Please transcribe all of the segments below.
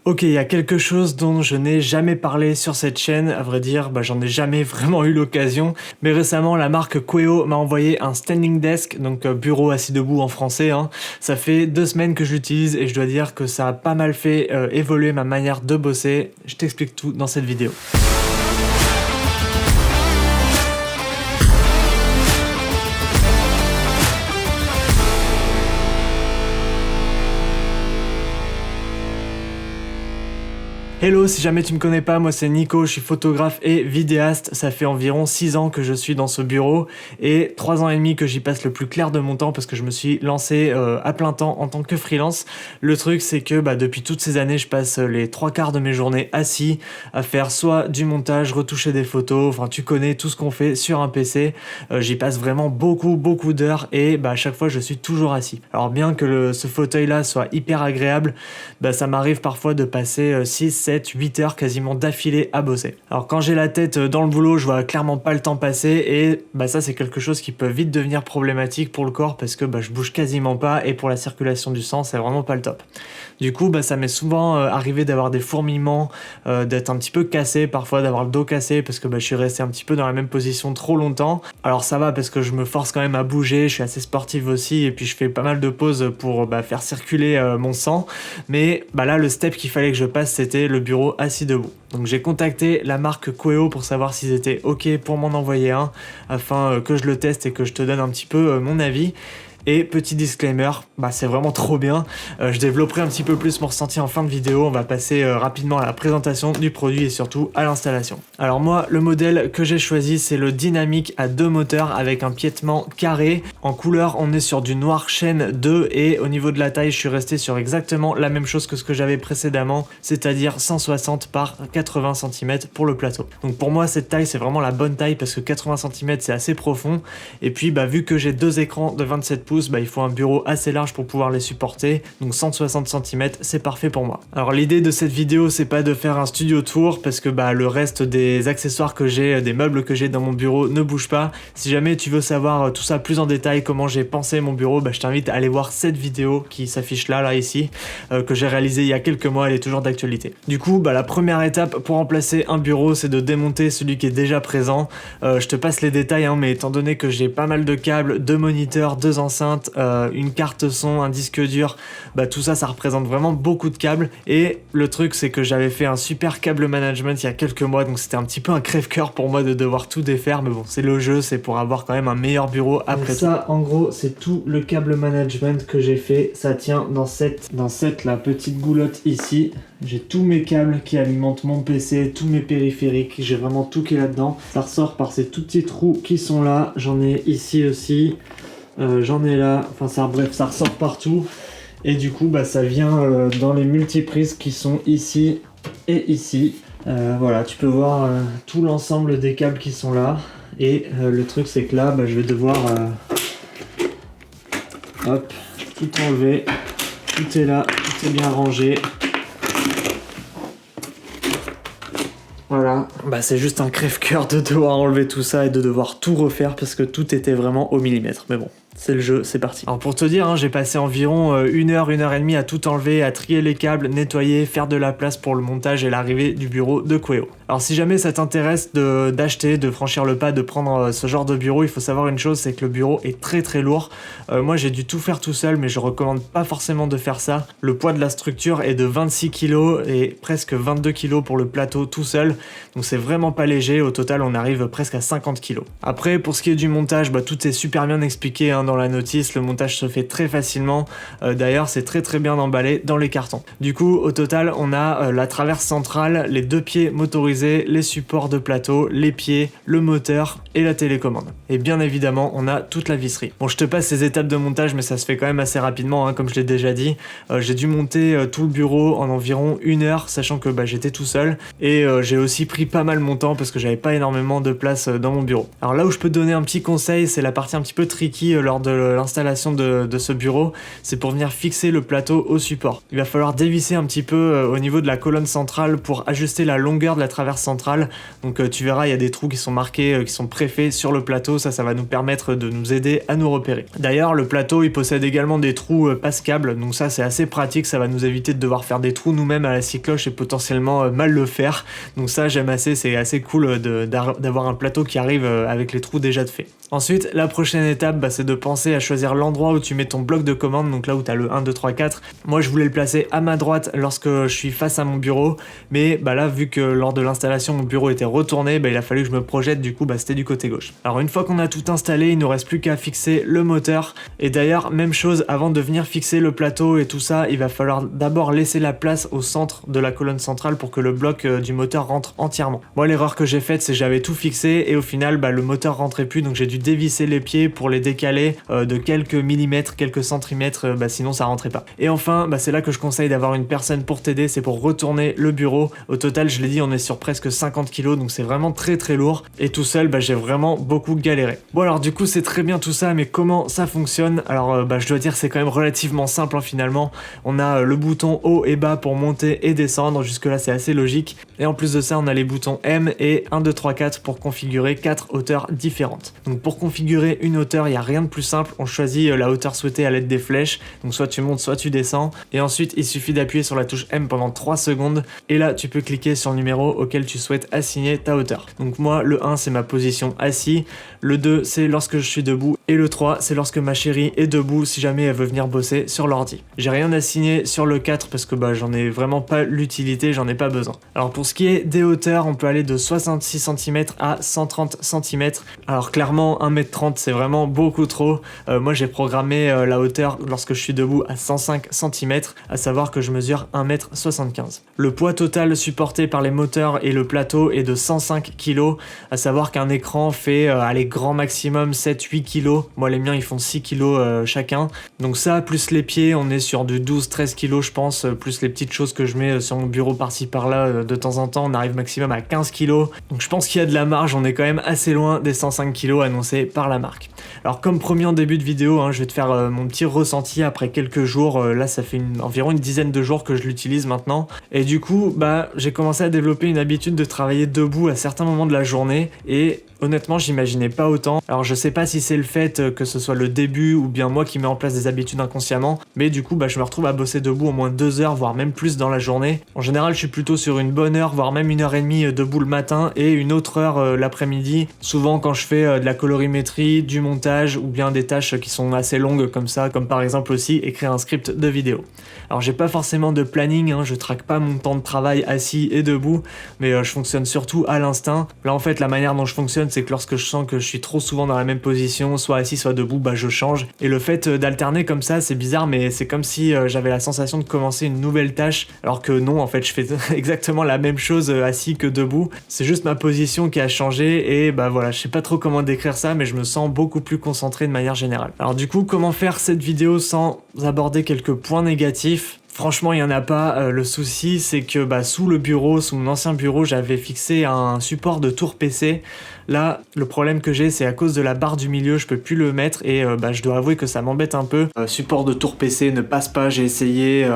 Ok, il y a quelque chose dont je n'ai jamais parlé sur cette chaîne, à vrai dire, j'en ai jamais vraiment eu l'occasion, mais récemment la marque Queo m'a envoyé un standing desk, donc bureau assis debout en français, hein. Ça fait 2 semaines que je l'utilise et je dois dire que ça a pas mal fait évoluer ma manière de bosser. Je t'explique tout dans cette vidéo. Hello, si jamais tu me connais pas, moi c'est Nico, je suis photographe et vidéaste. Ça fait environ 6 ans que je suis dans ce bureau et 3 ans et demi que j'y passe le plus clair de mon temps parce que je me suis lancé à plein temps en tant que freelance. Le truc c'est que depuis toutes ces années, je passe les 3/4 de mes journées assis à faire soit du montage, retoucher des photos, enfin tu connais tout ce qu'on fait sur un PC. J'y passe vraiment beaucoup d'heures et à chaque fois je suis toujours assis. Alors bien que ce fauteuil là soit hyper agréable, ça m'arrive parfois de passer 6, 7, 8 heures quasiment d'affilée à bosser. Alors quand j'ai la tête dans le boulot, je vois clairement pas le temps passer et ça c'est quelque chose qui peut vite devenir problématique pour le corps parce que je bouge quasiment pas et pour la circulation du sang c'est vraiment pas le top. Du coup ça m'est souvent arrivé d'avoir des fourmillements, d'être un petit peu cassé, parfois d'avoir le dos cassé parce que je suis resté un petit peu dans la même position trop longtemps. Alors ça va parce que je me force quand même à bouger, je suis assez sportif aussi et puis je fais pas mal de pauses pour faire circuler mon sang, mais là le step qu'il fallait que je passe c'était le bureau assis debout. Donc j'ai contacté la marque Queo pour savoir s'ils étaient ok pour m'en envoyer un afin que je le teste et que je te donne un petit peu mon avis. Et petit disclaimer, c'est vraiment trop bien. Je développerai un petit peu plus mon ressenti en fin de vidéo. On va passer rapidement à la présentation du produit et surtout à l'installation. Alors moi, le modèle que j'ai choisi, c'est le Dynamic à 2 moteurs avec un piétement carré. En couleur, on est sur du noir chêne 2 et au niveau de la taille, je suis resté sur exactement la même chose que ce que j'avais précédemment, c'est-à-dire 160 par 80 cm pour le plateau. Donc pour moi, cette taille, c'est vraiment la bonne taille parce que 80 cm, c'est assez profond. Et puis, vu que j'ai 2 écrans de 27 pouces, il faut un bureau assez large pour pouvoir les supporter, donc 160 cm c'est parfait pour moi. Alors l'idée de cette vidéo c'est pas de faire un studio tour parce que le reste des accessoires que j'ai, des meubles que j'ai dans mon bureau ne bougent pas. Si jamais tu veux savoir tout ça plus en détail, comment j'ai pensé mon bureau, je t'invite à aller voir cette vidéo qui s'affiche là ici, que j'ai réalisée il y a quelques mois, elle est toujours d'actualité. Du coup la première étape pour remplacer un bureau c'est de démonter celui qui est déjà présent. Je te passe les détails mais étant donné que j'ai pas mal de câbles, 2 moniteurs, 2 enceintes, une carte son, un disque dur, tout ça représente vraiment beaucoup de câbles et le truc c'est que j'avais fait un super câble management il y a quelques mois donc c'était un petit peu un crève-cœur pour moi de devoir tout défaire, mais bon c'est le jeu, c'est pour avoir quand même un meilleur bureau après tout. Ça en gros c'est tout le câble management que j'ai fait, ça tient dans cette la petite goulotte ici. J'ai tous mes câbles qui alimentent mon PC, tous mes périphériques, j'ai vraiment tout qui est là-dedans. Ça ressort par ces tout petits trous qui sont là, j'en ai ici aussi. J'en ai là, bref ça ressort partout et du coup ça vient dans les multiprises qui sont ici et ici. Voilà, tu peux voir tout l'ensemble des câbles qui sont là et le truc c'est que là je vais devoir tout enlever, tout est là, tout est bien rangé. Voilà, c'est juste un crève-cœur de devoir enlever tout ça et de devoir tout refaire parce que tout était vraiment au millimètre, mais bon. C'est le jeu, c'est parti. Alors pour te dire, j'ai passé environ 1 heure et demie à tout enlever, à trier les câbles, nettoyer, faire de la place pour le montage et l'arrivée du bureau de Queo. Alors si jamais ça t'intéresse d'acheter, de franchir le pas, de prendre ce genre de bureau, il faut savoir une chose, c'est que le bureau est très lourd. Moi j'ai dû tout faire tout seul, mais je recommande pas forcément de faire ça. Le poids de la structure est de 26 kg et presque 22 kg pour le plateau tout seul, donc c'est vraiment pas léger. Au total on arrive presque à 50 kg. Après pour ce qui est du montage, tout est super bien expliqué dans la notice, le montage se fait très facilement. D'ailleurs c'est très bien emballé dans les cartons. Du coup au total on a la traverse centrale, les 2 pieds motorisés, les supports de plateau, les pieds, le moteur et la télécommande. Et bien évidemment on a toute la visserie. Bon je te passe ces étapes de montage mais ça se fait quand même assez rapidement comme je l'ai déjà dit. J'ai dû monter tout le bureau en environ 1 heure sachant que j'étais tout seul et j'ai aussi pris pas mal mon temps parce que j'avais pas énormément de place dans mon bureau. Alors là où je peux te donner un petit conseil, c'est la partie un petit peu tricky lors de l'installation de ce bureau, c'est pour venir fixer le plateau au support. Il va falloir dévisser un petit peu au niveau de la colonne centrale pour ajuster la longueur de la traverse centrale. Donc tu verras, il y a des trous qui sont marqués, qui sont préfaits sur le plateau, ça va nous permettre de nous aider à nous repérer. D'ailleurs, le plateau il possède également des trous passe-câbles, donc ça c'est assez pratique, ça va nous éviter de devoir faire des trous nous-mêmes à la scie cloche et potentiellement mal le faire. Donc ça j'aime assez, c'est assez cool d'avoir un plateau qui arrive avec les trous déjà de fait. Ensuite, la prochaine étape, c'est de penser à choisir l'endroit où tu mets ton bloc de commande, donc là où tu as le 1, 2, 3, 4. Moi, je voulais le placer à ma droite lorsque je suis face à mon bureau, mais là, vu que lors de l'installation, mon bureau était retourné, il a fallu que je me projette, du coup, c'était du côté gauche. Alors, une fois qu'on a tout installé, il ne nous reste plus qu'à fixer le moteur. Et d'ailleurs, même chose, avant de venir fixer le plateau et tout ça, il va falloir d'abord laisser la place au centre de la colonne centrale pour que le bloc du moteur rentre entièrement. Moi, l'erreur que j'ai faite, c'est que j'avais tout fixé et au final, le moteur rentrait plus, donc j'ai dû dévisser les pieds pour les décaler de quelques millimètres, quelques centimètres, sinon ça rentrait pas. Et enfin, c'est là que je conseille d'avoir une personne pour t'aider, c'est pour retourner le bureau. Au total, je l'ai dit, on est sur presque 50 kg, donc c'est vraiment très très lourd. Et tout seul, j'ai vraiment beaucoup galéré. Bon alors du coup, c'est très bien tout ça, mais comment ça fonctionne? Alors je dois dire, c'est quand même relativement simple finalement. On a le bouton haut et bas pour monter et descendre, jusque là c'est assez logique. Et en plus de ça, on a les boutons M et 1, 2, 3, 4 pour configurer 4 hauteurs différentes. Donc pour configurer une hauteur, il n'y a rien de plus simple, on choisit la hauteur souhaitée à l'aide des flèches, donc soit tu montes, soit tu descends, et ensuite il suffit d'appuyer sur la touche M pendant 3 secondes, et là tu peux cliquer sur le numéro auquel tu souhaites assigner ta hauteur. Donc moi, le 1 c'est ma position assis, le 2 c'est lorsque je suis debout, et le 3 c'est lorsque ma chérie est debout si jamais elle veut venir bosser sur l'ordi. J'ai rien assigné sur le 4 parce que j'en ai vraiment pas l'utilité, j'en ai pas besoin. Alors pour ce qui est des hauteurs, on peut aller de 66 cm à 130 cm. Alors clairement 1m30 c'est vraiment beaucoup trop. Moi j'ai programmé la hauteur lorsque je suis debout à 105 cm, à savoir que je mesure 1m75. Le poids total supporté par les moteurs et le plateau est de 105 kg, à savoir qu'un écran fait grand maximum 7-8 kg. Moi les miens ils font 6 kg chacun. Donc ça plus les pieds, on est sur du 12-13 kg je pense, plus les petites choses que je mets sur mon bureau par-ci par-là de temps en temps, on arrive maximum à 15 kg. Donc je pense qu'il y a de la marge, on est quand même assez loin des 105 kg annoncés par la marque. Alors comme promis en début de vidéo, je vais te faire mon petit ressenti après quelques jours. Là ça fait environ une dizaine de jours que je l'utilise maintenant. Et du coup, j'ai commencé à développer une habitude de travailler debout à certains moments de la journée. Et honnêtement, j'imaginais pas autant. Alors je sais pas si c'est le fait que ce soit le début ou bien moi qui mets en place des habitudes inconsciemment, mais du coup je me retrouve à bosser debout au moins 2 heures, voire même plus dans la journée. En général, je suis plutôt sur une bonne heure, voire même 1h30 debout le matin et une autre heure l'après-midi. Souvent quand je fais de la colorimétrie, du montage ou bien des tâches qui sont assez longues comme ça, comme par exemple aussi écrire un script de vidéo. Alors j'ai pas forcément de planning, je traque pas mon temps de travail assis et debout, mais je fonctionne surtout à l'instinct. Là en fait la manière dont je fonctionne, c'est que lorsque je sens que je suis trop souvent dans la même position, soit assis soit debout, je change. Et le fait d'alterner comme ça, c'est bizarre, mais c'est comme si j'avais la sensation de commencer une nouvelle tâche, alors que non, en fait je fais exactement la même chose assis que debout. C'est juste ma position qui a changé et voilà, je sais pas trop comment décrire ça, mais je me sens beaucoup plus concentré de manière générale. Alors du coup, comment faire cette vidéo sans aborder quelques points négatifs ? Franchement, il n'y en a pas. Le souci, c'est que sous le bureau, sous mon ancien bureau, j'avais fixé un support de tour PC. Là, le problème que j'ai, c'est à cause de la barre du milieu, je peux plus le mettre et je dois avouer que ça m'embête un peu. Support de tour PC ne passe pas, j'ai essayé,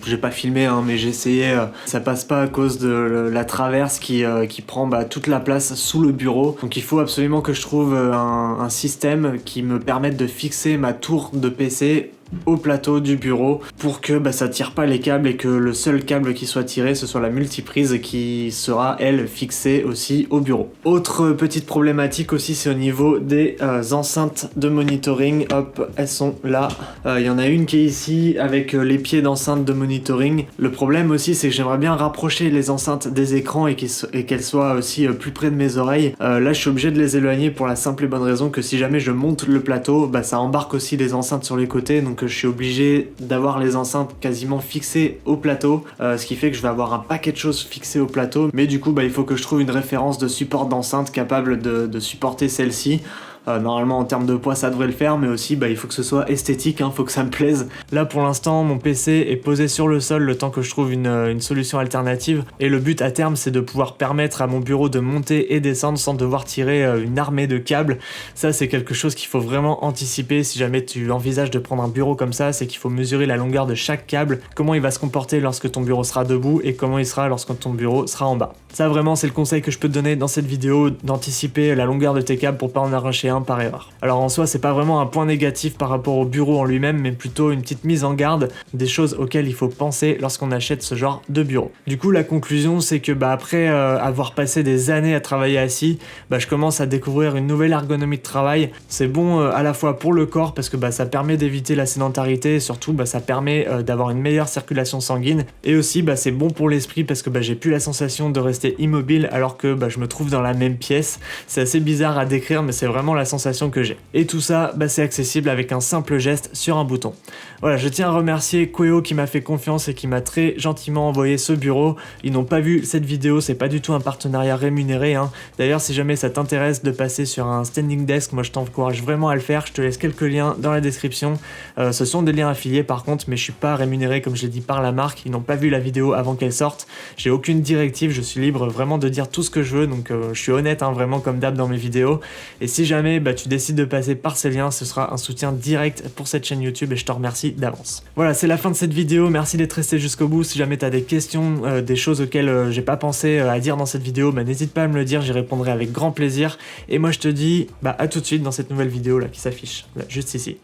j'ai pas filmé, mais j'ai essayé, ça passe pas à cause de la traverse qui prend toute la place sous le bureau. Donc il faut absolument que je trouve un système qui me permette de fixer ma tour de PC au plateau du bureau pour que ça tire pas les câbles et que le seul câble qui soit tiré ce soit la multiprise qui sera elle fixée aussi au bureau. Autre petite problématique aussi, c'est au niveau des enceintes de monitoring. Hop, elles sont là. Il y en a une qui est ici avec les pieds d'enceinte de monitoring. Le problème aussi, c'est que j'aimerais bien rapprocher les enceintes des écrans et qu'elles soient aussi plus près de mes oreilles. Là je suis obligé de les éloigner pour la simple et bonne raison que si jamais je monte le plateau, ça embarque aussi des enceintes sur les côtés, donc je suis obligé d'avoir les enceintes quasiment fixées au plateau, ce qui fait que je vais avoir un paquet de choses fixées au plateau, mais du coup il faut que je trouve une référence de support d'enceinte capable de supporter celle-ci. Normalement en termes de poids ça devrait le faire, mais aussi il faut que ce soit esthétique, faut que ça me plaise. Là pour l'instant mon PC est posé sur le sol le temps que je trouve une solution alternative, et le but à terme c'est de pouvoir permettre à mon bureau de monter et descendre sans devoir tirer une armée de câbles. Ça c'est quelque chose qu'il faut vraiment anticiper si jamais tu envisages de prendre un bureau comme ça, c'est qu'il faut mesurer la longueur de chaque câble, comment il va se comporter lorsque ton bureau sera debout et comment il sera lorsque ton bureau sera en bas. Ça vraiment c'est le conseil que je peux te donner dans cette vidéo, d'anticiper la longueur de tes câbles pour pas en arracher un par erreur. Alors en soi c'est pas vraiment un point négatif par rapport au bureau en lui-même, mais plutôt une petite mise en garde des choses auxquelles il faut penser lorsqu'on achète ce genre de bureau. Du coup la conclusion c'est que après avoir passé des années à travailler assis, je commence à découvrir une nouvelle ergonomie de travail. C'est bon à la fois pour le corps parce que ça permet d'éviter la sédentarité, et surtout ça permet d'avoir une meilleure circulation sanguine, et aussi c'est bon pour l'esprit parce que j'ai plus la sensation de rester immobile alors que je me trouve dans la même pièce. C'est assez bizarre à décrire, mais c'est vraiment la sensation que j'ai. Et tout ça c'est accessible avec un simple geste sur un bouton. Voilà, je tiens à remercier Queo qui m'a fait confiance et qui m'a très gentiment envoyé ce bureau. Ils n'ont pas vu cette vidéo, c'est pas du tout un partenariat rémunéré. D'ailleurs si jamais ça t'intéresse de passer sur un standing desk, moi je t'encourage vraiment à le faire. Je te laisse quelques liens dans la description. Ce sont des liens affiliés par contre, mais je suis pas rémunéré comme je l'ai dit par la marque. Ils n'ont pas vu la vidéo avant qu'elle sorte. J'ai aucune directive, je suis libre vraiment de dire tout ce que je veux, donc je suis honnête vraiment comme d'hab dans mes vidéos. Et si jamais tu décides de passer par ces liens, ce sera un soutien direct pour cette chaîne YouTube et je te remercie d'avance. Voilà, c'est la fin de cette vidéo, merci d'être resté jusqu'au bout. Si jamais tu as des questions, des choses auxquelles j'ai pas pensé à dire dans cette vidéo, n'hésite pas à me le dire, j'y répondrai avec grand plaisir. Et moi je te dis à tout de suite dans cette nouvelle vidéo là qui s'affiche, là, juste ici.